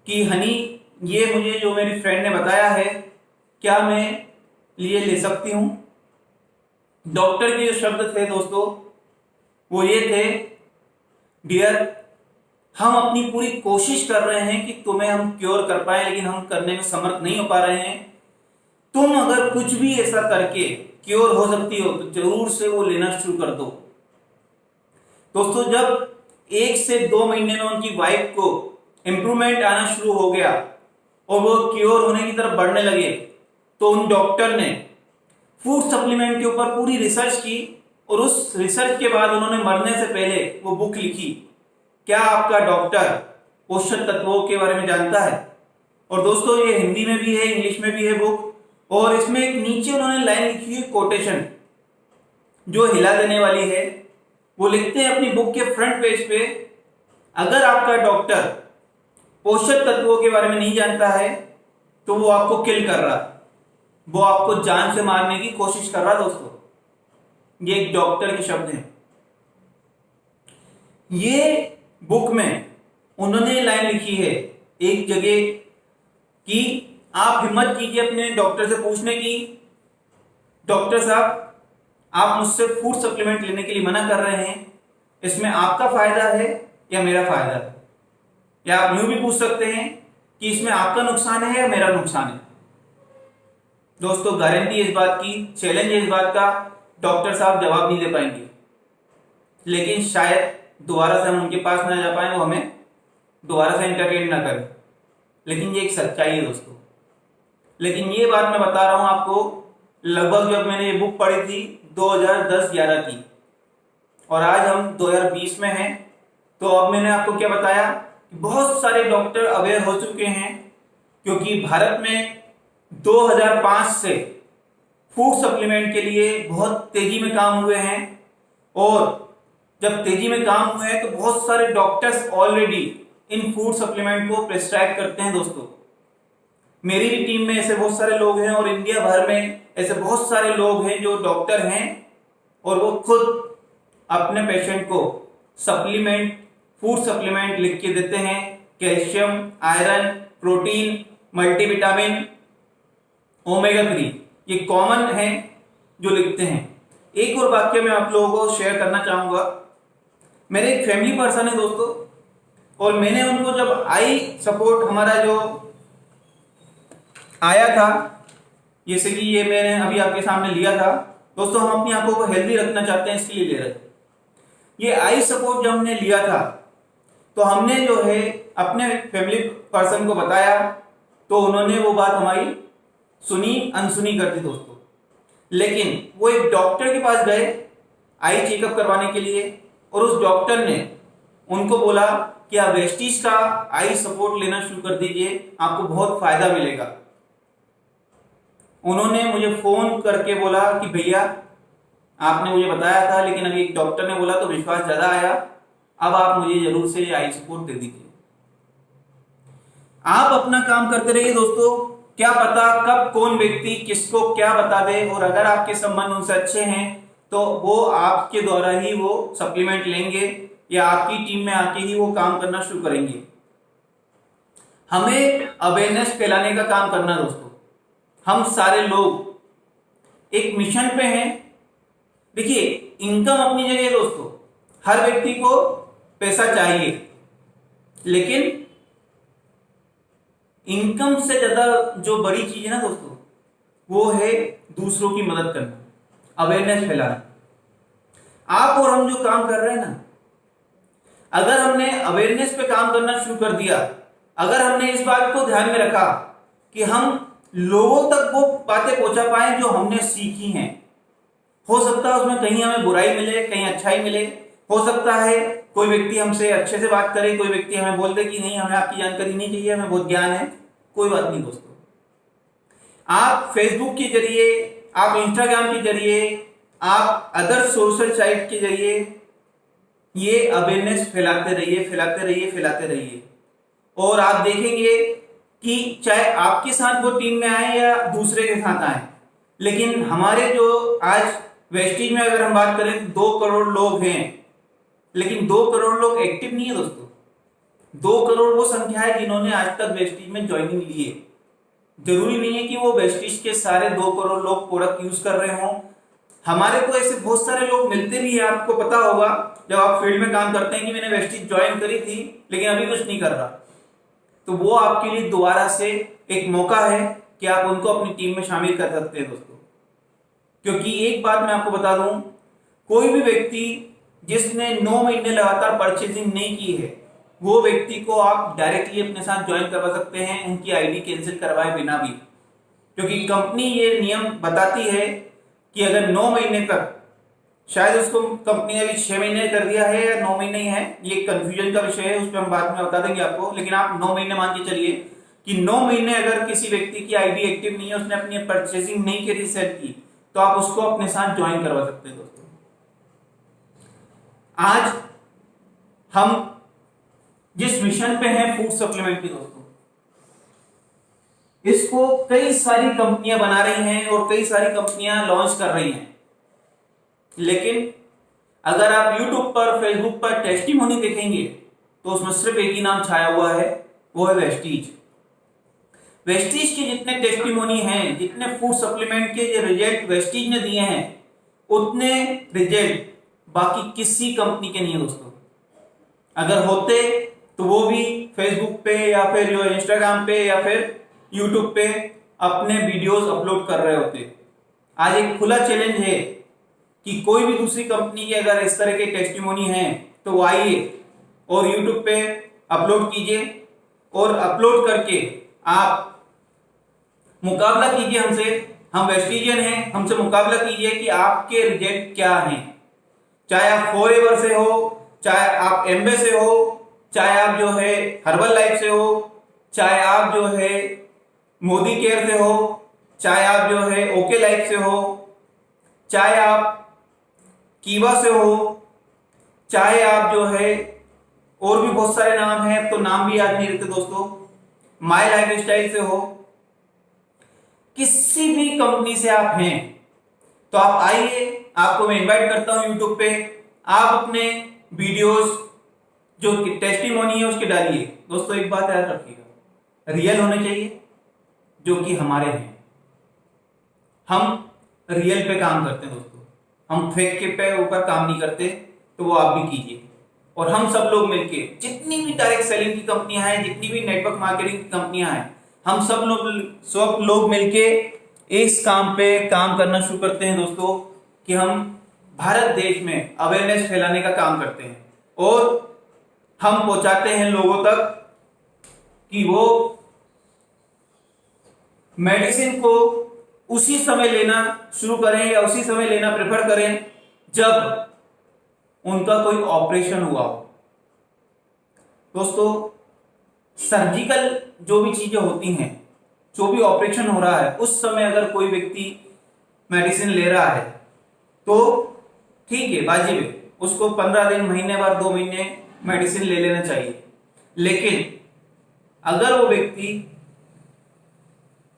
कि हनी ये मुझे जो मेरी फ्रेंड ने बताया है क्या मैं लिए ले सकती हूं। डॉक्टर के जो शब्द थे दोस्तों वो ये थे, डियर हम अपनी पूरी कोशिश कर रहे हैं कि तुम्हें हम क्योर कर पाए, लेकिन हम करने में समर्थ नहीं हो पा रहे हैं। तुम अगर कुछ भी ऐसा करके क्योर हो सकती हो तो जरूर से वो लेना शुरू कर दो। दोस्तों जब 1 से 2 महीने में उनकी वाइफ को इंप्रूवमेंट आना शुरू हो गया और वो क्योर होने की तरफ बढ़ने लगे, तो उन डॉक्टर ने फूड सप्लीमेंट के ऊपर पूरी रिसर्च की, और उस रिसर्च के बाद उन्होंने मरने से पहले वो बुक लिखी, क्या आपका डॉक्टर पोषक तत्वों के बारे में जानता है। और दोस्तों ये हिंदी में भी है, इंग्लिश में भी है बुक, और इसमें एक नीचे उन्होंने लाइन लिखी है कोटेशन जो हिला देने वाली है। वो लिखते हैं अपनी बुक के फ्रंट पेज पे, अगर आपका डॉक्टर पोषक तत्वों के बारे में नहीं जानता है तो वो आपको किल कर रहा, वो आपको जान से मारने की कोशिश कर रहा। दोस्तों ये एक डॉक्टर के शब्द हैं। ये बुक में उन्होंने लाइन लिखी है एक जगह कि आप हिम्मत कीजिए अपने डॉक्टर से पूछने की, डॉक्टर साहब आप मुझसे फूड सप्लीमेंट लेने के लिए मना कर रहे हैं, इसमें आपका फायदा है या मेरा फायदा है? या आप यूं भी पूछ सकते हैं कि इसमें आपका नुकसान है या मेरा नुकसान है। दोस्तों गारंटी इस बात की, चैलेंज इस बात का, डॉक्टर साहब जवाब नहीं दे पाएंगे, लेकिन शायद दोबारा से हम उनके पास ना जा पाए, वो हमें दोबारा से एंटरटेन ना करें, लेकिन ये एक सच्चाई है दोस्तों। लेकिन ये बात मैं बता रहा हूं आपको लगभग जब मैंने ये बुक पढ़ी थी 2010-11 की, और आज हम 2020 में हैं। तो अब मैंने आपको क्या बताया कि बहुत सारे डॉक्टर अवेयर हो चुके हैं, क्योंकि भारत में 2005 से फूड सप्लीमेंट के लिए बहुत तेजी में काम हुए हैं, और जब तेजी में काम हुए हैं तो बहुत सारे doctors already in food supplement को प्रिस्क्राइब करते हैं। दोस्तों मेरी भी टीम में ऐसे बहुत सारे लोग हैं, और इंडिया भर में ऐसे बहुत सारे लोग हैं जो डॉक्टर हैं, और वो खुद अपने पेशेंट को सप्लीमेंट, फूड सप्लीमेंट लिख के देते हैं। Calcium, iron, protein, multivitamin, omega 3, ये कॉमन है जो लिखते हैं। एक और वाक्य मैं आप लोगों को शेयर करना चाहूंगा। मेरे एक फैमिली पर्सन है दोस्तों, और मैंने उनको जब आई सपोर्ट हमारा जो आया था, जैसे कि ये मैंने अभी आपके सामने लिया था दोस्तों, हम अपनी आंखों को हेल्दी रखना चाहते हैं इसके लिए ले रहे थे। ये आई सपोर्ट जब हमने लिया था तो हमने जो है अपने फैमिली पर्सन को बताया, तो उन्होंने वो बात हमारी सुनी अनसुनी कर दी दोस्तों। लेकिन वो एक डॉक्टर के पास गए आई चेकअप करवाने के लिए, और उस डॉक्टर ने उनको बोला कि आप वेस्टीज का आई सपोर्ट लेना शुरू कर दीजिए, आपको बहुत फायदा मिलेगा। उन्होंने मुझे फोन करके बोला कि भैया आपने मुझे बताया था, लेकिन अभी एक डॉक्टर ने बोला तो विश्वास ज्यादा आया, अब आप मुझे जरूर से आई सपोर्ट दे दीजिए। आप अपना काम करते रहिए दोस्तों, क्या पता कब कौन व्यक्ति किसको क्या बता दे, और अगर आपके संबंध उनसे अच्छे हैं तो वो आपके द्वारा ही वो सप्लीमेंट लेंगे, या आपकी टीम में आके ही वो काम करना शुरू करेंगे। हमें अवेयरनेस फैलाने का काम करना दोस्तों। हम सारे लोग एक मिशन पे हैं। देखिए इनकम अपनी जगह है दोस्तों, हर व्यक्ति को पैसा चाहिए, लेकिन इनकम से ज्यादा जो बड़ी चीज है ना दोस्तों, वो है दूसरों की मदद करना, अवेयरनेस फैलाना। आप और हम जो काम कर रहे हैं ना, अगर हमने अवेयरनेस पे काम करना शुरू कर दिया, अगर हमने इस बात को ध्यान में रखा कि हम लोगों तक वो बातें पहुंचा पाए जो हमने सीखी हैं, हो सकता है उसमें कहीं हमें बुराई मिले, कहीं अच्छाई मिले, हो सकता है कोई व्यक्ति हमसे अच्छे से बात करे, कोई व्यक्ति हमें बोल दे कि नहीं हमें आपकी जानकारी नहीं चाहिए, हमें बहुत ज्ञान है, कोई बात नहीं दोस्तों। आप फेसबुक के जरिए, आप इंस्टाग्राम के जरिए, आप अदर सोशल साइट के जरिए ये अवेयरनेस फैलाते रहिए, फैलाते रहिए, फैलाते रहिए, और आप देखेंगे कि चाहे आपके साथ वो टीम में आए या दूसरे के साथ आए, लेकिन हमारे जो आज वेस्टीज में अगर हम बात करें 2 करोड़ लोग हैं, लेकिन 2 करोड़ लोग एक्टिव नहीं है दोस्तों। 2 करोड़ वो संख्या है जिन्होंने आज तक वेस्टीज में ज्वाइनिंग ली है। जरूरी नहीं है कि वो वेस्टीज के सारे 2 करोड़ लोग प्रोडक्ट यूज कर रहे हों। हमारे को ऐसे बहुत सारे लोग मिलते भी हैं, आपको पता होगा जब आप फील्ड में काम करते हैं कि मैंने वेस्टीज ज्वाइन करी थी लेकिन अभी कुछ नहीं कर रहा, तो वो आपके लिए दोबारा से एक मौका है कि आप उनको अपनी टीम में शामिल कर सकते हैं दोस्तों। क्योंकि एक बात मैं आपको बता दूं, कोई भी व्यक्ति जिसने 9 महीने लगातार परचेजिंग नहीं की है, वो व्यक्ति को आप डायरेक्टली अपने साथ ज्वाइन करवा सकते हैं, उनकी आईडी कैंसिल करवाए बिना भी। क्योंकि कंपनी ये नियम बताती है कि अगर 9 महीने तक, शायद उसको कंपनी ने अभी 6 महीने कर दिया है या 9 महीने ही है, ये कंफ्यूजन का विषय है, उस पर हम बाद में बता देंगे आपको, लेकिन आप 9 महीने मान के चलिए कि 9 महीने अगर किसी व्यक्ति की आईडी एक्टिव नहीं है, उसने अपनी परचेजिंग नहीं करी, सेट की, तो आप उसको अपने साथ ज्वाइन करवा सकते हैं दोस्तों। आज हम जिस मिशन पे हैं फूड सप्लीमेंट की दोस्तों, इसको कई सारी कंपनियां बना रही हैं और कई सारी कंपनियां लॉन्च कर रही हैं, लेकिन अगर आप YouTube पर, Facebook पर टेस्टिमोनी देखेंगे तो उसमें सिर्फ एक ही नाम छाया हुआ है, वो है वेस्टीज। वेस्टीज के जितने टेस्टिमोनी हैं, जितने फूड सप्लीमेंट के जो रिजल्ट वेस्टीज ने दिए हैं, उतने रिजल्ट बाकी किसी कंपनी के नहीं है दोस्तों। अगर होते तो वो भी फेसबुक पे या फिर जो इंस्टाग्राम पे या फिर यूट्यूब पे अपने वीडियोस अपलोड कर रहे होते। आज एक खुला चैलेंज है कि कोई भी दूसरी कंपनी के अगर इस तरह के टेस्टिमोनी हैं तो वो आइए और यूट्यूब पे अपलोड कीजिए और अपलोड करके आप मुकाबला कीजिए हमसे। हम वेस्टीजियन हैं, हमसे मुकाबला कीजिए कि आपके रिजल्ट क्या हैं। चाहे आप फॉरएवर से हो, चाहे आप एम्बे से हो, चाहे आप जो है हर्बल लाइफ से हो, चाहे आप जो है मोदी केयर से हो, चाहे आप जो है ओके लाइफ से हो, चाहे आप कीवा से हो, चाहे आप जो है और भी बहुत सारे नाम हैं, तो नाम भी याद नहीं रहते दोस्तों, माय लाइफ स्टाइल से हो, किसी भी कंपनी से आप हैं तो आप आइए, आपको मैं इनवाइट करता हूं यूट्यूब पे। आप अपने वीडियोस जो टेस्टिमोनी है उसके डालिए। दोस्तों एक बात याद रखिएगा, रियल होने चाहिए जो कि हमारे हैं। हम रियल पे काम करते हैं दोस्तों, हम फेक के पे ऊपर काम नहीं करते। तो वो आप भी कीजिए और हम सब लोग मिलके, जितनी भी डायरेक्ट सेलिंग की कंपनियां हैं, जितनी भी नेटवर्क मार्केटिंग की कंपनियां हैं, हम सब लोग मिलके इस काम पे काम करना शुरू करते हैं दोस्तों कि हम भारत देश में अवेयरनेस फैलाने का काम करते हैं और हम पहुंचाते हैं लोगों तक कि वो मेडिसिन को उसी समय लेना शुरू करें या उसी समय लेना प्रेफर करें जब उनका कोई ऑपरेशन हुआ हो। दोस्तों सर्जिकल जो भी चीजें होती हैं, जो भी ऑपरेशन हो रहा है, उस समय अगर कोई व्यक्ति मेडिसिन ले रहा है तो ठीक है, वाजिब है, उसको 15 दिन, महीने बाद, 2 महीने मेडिसिन ले लेना चाहिए। लेकिन अगर वो व्यक्ति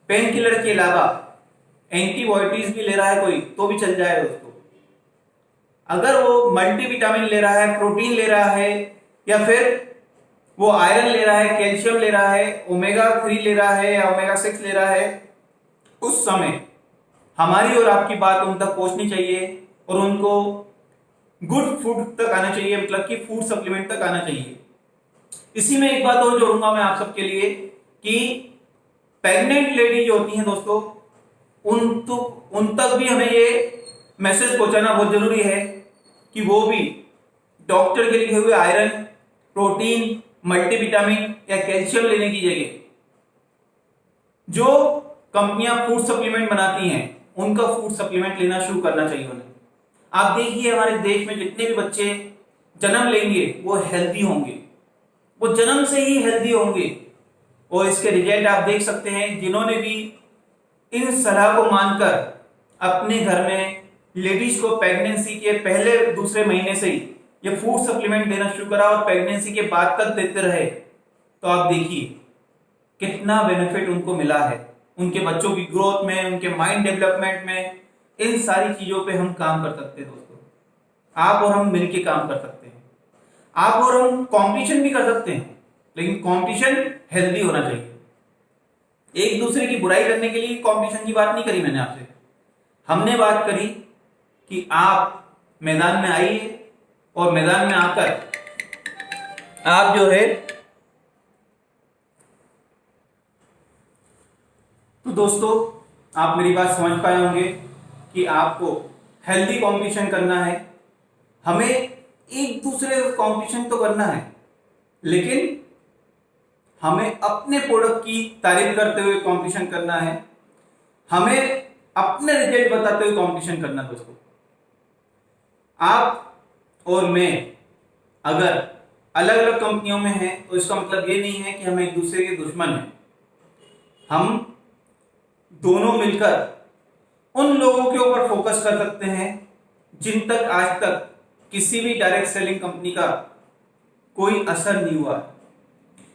पेन किलर के अलावा एंटीबायोटिक्स भी ले रहा है कोई, तो भी चल जाए दोस्तों। अगर वो मल्टीविटामिन ले रहा है, प्रोटीन ले रहा है, या फिर वो आयरन ले रहा है, कैल्शियम ले रहा है, ओमेगा 3 ले रहा है या ओमेगा 6 ले रहा है, उस समय हमारी और आपकी बात उन तक पहुंचनी चाहिए और उनको गुड फूड तक आना चाहिए, मतलब कि फूड सप्लीमेंट तक आना चाहिए। इसी में एक बात और जोड़ूंगा मैं आप सबके लिए कि प्रेग्नेंट लेडी जो होती हैं दोस्तों, उन तक भी हमें ये मैसेज पहुंचाना बहुत जरूरी है कि वो भी डॉक्टर के लिखे हुए आयरन, प्रोटीन, मल्टीविटामिन या कैल्शियम लेने की जगह जो कंपनियां फूड सप्लीमेंट बनाती हैं उनका फूड सप्लीमेंट लेना शुरू करना चाहिए उन्हें। आप देखिए हमारे देश में जितने भी बच्चे जन्म लेंगे वो हेल्दी होंगे, वो जन्म से ही हेल्दी होंगे और इसके रिजल्ट आप देख सकते हैं। जिन्होंने भी इन सलाह को मानकर अपने घर में लेडीज को प्रेगनेंसी के पहले दूसरे महीने से ही ये फूड सप्लीमेंट देना शुरू करा और प्रेगनेंसी के बाद तक देते रहे, तो आप देखिए कितना बेनिफिट उनको मिला है, उनके बच्चों की ग्रोथ में, उनके माइंड डेवलपमेंट में। इन सारी चीजों पे हम काम कर सकते हैं दोस्तों। आप और हम मिलके काम कर सकते हैं, आप और हम कंपटीशन भी कर सकते हैं, लेकिन कंपटीशन हेल्दी होना चाहिए। एक दूसरे की बुराई करने के लिए कंपटीशन की बात नहीं करी मैंने आपसे। हमने बात करी कि आप मैदान में आइए और मैदान में आकर आप जो है, तो दोस्तों आप मेरी बात समझ पाए होंगे कि आपको हेल्दी कंपटीशन करना है। हमें एक दूसरे से कंपटीशन तो करना है, लेकिन हमें अपने प्रोडक्ट की तारीफ करते हुए कंपटीशन करना है, हमें अपने रिजल्ट बताते हुए कंपटीशन करना। दोस्तों आप और मैं अगर अलग अलग कंपनियों में हैं तो इसका मतलब ये नहीं है कि हम एक दूसरे के दुश्मन हैं। हम दोनों मिलकर उन लोगों के ऊपर फोकस कर सकते हैं जिन तक आज तक किसी भी डायरेक्ट सेलिंग कंपनी का कोई असर नहीं हुआ।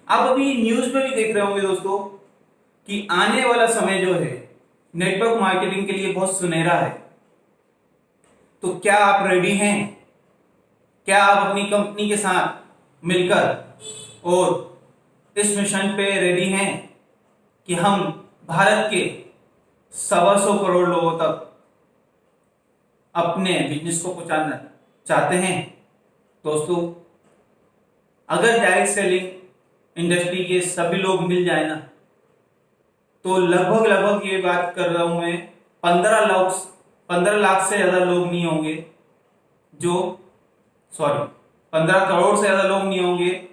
आप अभी न्यूज में भी देख रहे होंगे दोस्तों कि आने वाला समय जो है नेटवर्क मार्केटिंग के लिए बहुत सुनहरा है। तो क्या आप रेडी हैं? क्या आप अपनी कंपनी के साथ मिलकर और इस मिशन पे रेडी हैं कि हम भारत के 125 करोड़ लोगों तक अपने बिजनेस को पहुंचाना चाहते हैं। दोस्तों, अगर डायरेक्ट सेलिंग इंडस्ट्री के सभी लोग मिल जाए ना, तो लगभग ये बात कर रहा हूं मैं 15 लाख से ज्यादा लोग नहीं होंगे 15 करोड़ से ज्यादा लोग नहीं होंगे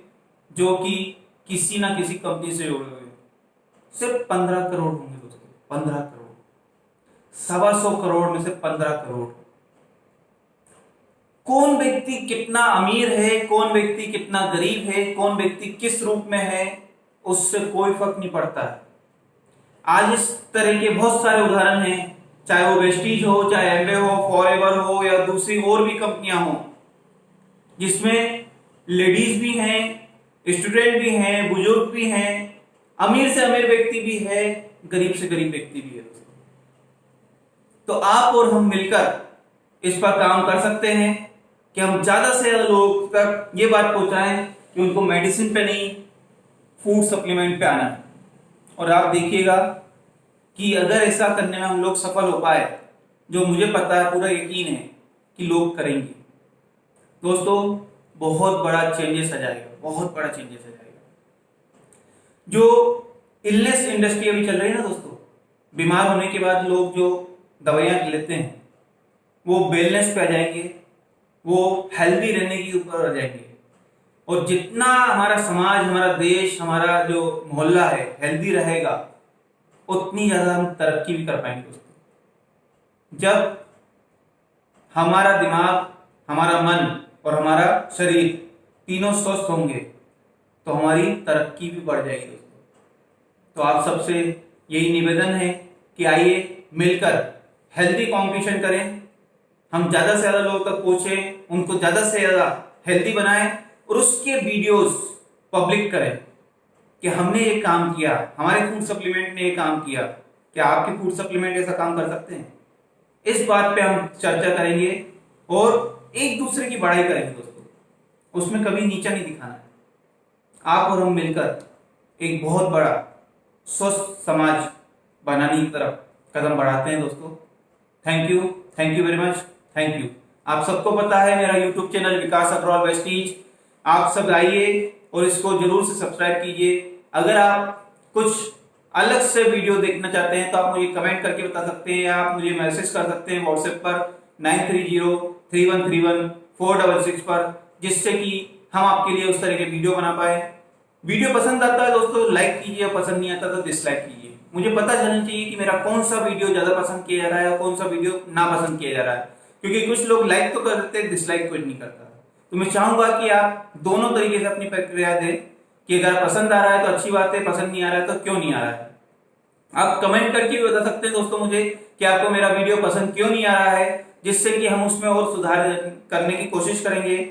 जो कि किसी ना किसी कंपनी से जुड़े हुए। सिर्फ 15 करोड़ होंगे दोस्तों, 15 करोड़, 125 करोड़ में से 15 करोड़। कौन व्यक्ति कितना अमीर है, कौन व्यक्ति कितना गरीब है, कौन व्यक्ति किस रूप में है, उससे कोई फर्क नहीं पड़ता है। आज इस तरह के बहुत सारे उदाहरण हैं, चाहे वो वेस्टीज हो, चाहे एम्बे हो, फॉरएवर हो या दूसरी और भी कंपनियां हो, जिसमें लेडीज भी हैं, स्टूडेंट भी हैं, बुजुर्ग भी हैं, अमीर से अमीर व्यक्ति भी है, गरीब से गरीब व्यक्ति भी है। तो आप और हम मिलकर इस पर काम कर सकते हैं कि हम ज्यादा से ज्यादा लोगों तक ये बात पहुंचाएं कि उनको मेडिसिन पे नहीं, फूड सप्लीमेंट पे आना है। और आप देखिएगा कि अगर ऐसा करने में हम लोग सफल हो पाए, जो मुझे पता है, पूरा यकीन है कि लोग करेंगे, दोस्तों बहुत बड़ा चेंजेस आ जाएगा, बहुत बड़ा चेंजेस आ जाएगा। जो इलनेस इंडस्ट्री अभी चल रही है ना दोस्तों, बीमार होने के बाद लोग जो दवाइयां लेते हैं वो वेलनेस पे आ जाएंगे, वो हेल्दी रहने के ऊपर आ जाएंगे। और जितना हमारा समाज, हमारा देश, हमारा जो मोहल्ला है हेल्दी रहेगा, उतनी ज्यादा हम तरक्की भी कर पाएंगे दोस्तों। जब हमारा दिमाग, हमारा मन और हमारा शरीर तीनों स्वस्थ होंगे तो हमारी तरक्की भी बढ़ जाएगी दोस्तों। तो आप सबसे यही निवेदन है कि आइए मिलकर हेल्दी कंपटीशन करें, हम ज्यादा से ज्यादा लोगों तक पहुंचे, उनको ज्यादा से ज्यादा हेल्दी बनाएं और उसके वीडियोस पब्लिक करें कि हमने ये काम किया, हमारे फूड सप्लीमेंट ने ये काम किया। क्या आपके फूड सप्लीमेंट ऐसा काम कर सकते हैं? इस बात पे हम चर्चा करेंगे और एक दूसरे की बड़ाई करेंगे दोस्तों। उसमें कभी नीचा नहीं दिखाना है। आप और हम मिलकर एक बहुत बड़ा स्वस्थ समाज बनाने की तरफ कदम बढ़ाते हैं दोस्तों। Thank you very much, thank you. आप सबको पता है मेरा यूट्यूब चैनल विकास अग्रवाल वेस्टीज, आप सब आइए और इसको जरूर से सब्सक्राइब कीजिए। अगर आप कुछ अलग से वीडियो देखना चाहते हैं तो आप मुझे कमेंट करके बता सकते हैं, या आप मुझे मैसेज कर सकते हैं व्हाट्सएप पर 9303131466 पर, जिससे कि हम आपके लिए उस तरह के वीडियो बना पाए। वीडियो पसंद आता है दोस्तों लाइक कीजिए, पसंद नहीं आता तो डिसलाइक कीजिए। मुझे पता चलना चाहिए कि मेरा कौन सा वीडियो ज्यादा पसंद किया जा रहा है और कौन सा वीडियो ना पसंद किया जा रहा है, क्योंकि कुछ लोग लाइक तो कर देते हैं, डिसलाइक कोई नहीं करता। तो मैं चाहूंगा कि आप दोनों तरीके से अपनी प्रतिक्रिया दें कि अगर पसंद आ रहा है तो अच्छी बात है, पसंद नहीं आ रहा है तो क्यों नहीं आ रहा है। आप कमेंट करके भी बता सकते हैं दोस्तों मुझे कि आपको मेरा वीडियो पसंद क्यों नहीं आ रहा है, जिससे कि हम उसमें और सुधार करने की कोशिश करेंगे।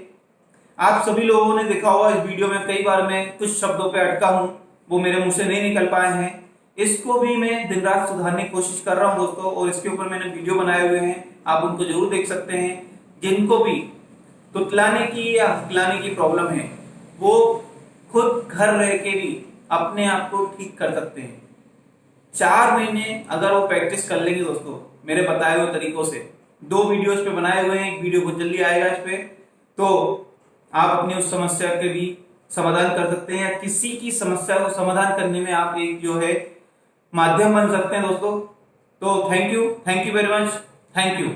आप सभी लोगों ने देखा होगा इस वीडियो में कई बार मैं कुछ शब्दों पे अटका हूं, वो मेरे मुंह से नहीं निकल पाए हैं। इसको भी मैं दिन रात सुधारने की कोशिश कर रहा हूं दोस्तों, और इसके ऊपर मैंने वीडियो बनाए हुए हैं, आप उनको जरूर देख सकते हैं। जिनको भी तुतलाने की या हकलाने की प्रॉब्लम है, वो खुद घर रह के भी अपने आप को ठीक कर सकते हैं। 4 महीने अगर वो प्रैक्टिस कर लेंगे दोस्तों मेरे बताए हुए तरीकों से, 2 वीडियोस पे बनाए हुए हैं, एक वीडियो बहुत जल्दी आएगा इस पे, तो आप अपनी उस समस्या के भी समाधान कर सकते हैं, या किसी की समस्या को समाधान करने में आप एक जो है माध्यम बन सकते हैं दोस्तों। तो thank you very much, thank you.